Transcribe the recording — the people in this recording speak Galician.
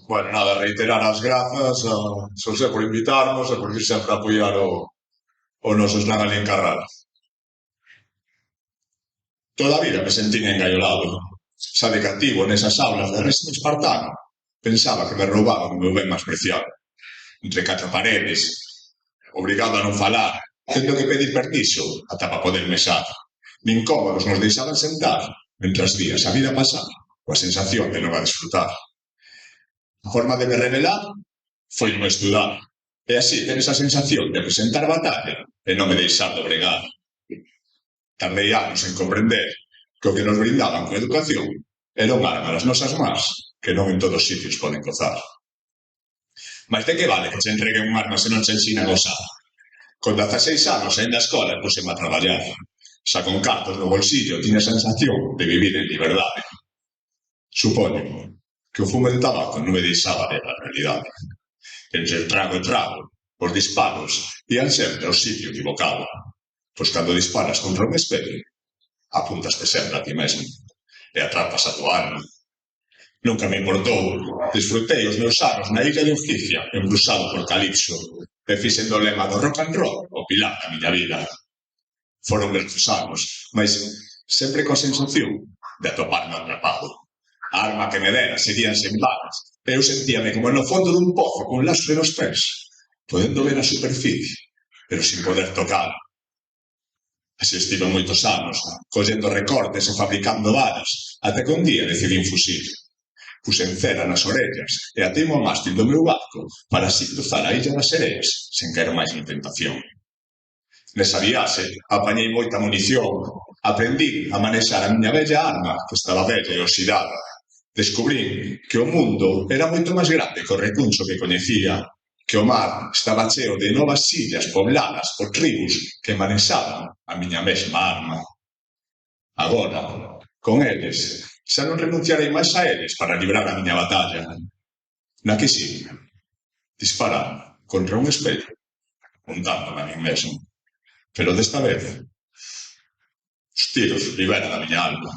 Bueno, nada, reiterar as grazas a Xosé por invitarnos e por vir sempre a apoiar o noso slam ali en Carral. Toda a vida me sentín engaiolado. Xa de cativo nesas aulas de réxime espartano. Pensaba que me roubaban o meu ben máis preciado. Entre catro paredes, obrigado a non falar, tendo que pedir permiso ata para poder mesar. Nin cómodos nos deixaban sentar, mentras días a vida pasaba, coa sensación de non a desfrutar. A forma de me revelar foi non estudar. E así ter esa sensación de presentar batalla e non me deixar dobregar. Tardei anos en comprender que o que nos brindaban con educación era un arma nas nosas mans que non en todos sitios poden gozar. Mas de que vale que che entreguen un arma se non che ensinan a usar? Con 16 anos ainda a escola puseme a traballar. Xa con cartos no bolsillo tiña a sensación de vivir en liberdade. Supoño que o fume de tabaco non me deixaba ver a realidade. Entre trago e trago, os disparos ían sempre ao sitio equivocado. Pois cando disparas contra un espello, apuntaste sempre a ti mesmo e atrapas a tua alma. Nunca me importou. Disfrutei os meus anos na illa de Oficia, embrusado por Calipso, e fixen do lema do rock and roll o pilar da miña vida. Foron grandes anos, mas sempre coa sensación de atoparme atrapado. A arma que me dera seguían sen balas, e eu sentíame como no fondo dun pozo con lastre nos pés, podendo ver a superficie, pero sin poder tocar. Así estive moitos anos, collendo recortes e fabricando balas, até que un día decidí un fusil. Puxen cera nas orellas e atimo o mástil do meu barco para así cruzar a illa das sereas sen caer máis en tentación. Nesa viaxe apañei moita munición, aprendí a manexar a miña bella arma que estaba bella e oxidada. Descubrín que o mundo era moito máis grande que o recuncho que coñecía, que o mar estaba cheo de novas illas pobladas por tribus que manexaban a miña mesma arma. Agora, con eles, xa non renunciarei máis a eles para librar a miña batalla. Na que sí, disparar contra un espello, apuntándome a min mesmo. Pero desta vez, os tiros liberan a miña alma.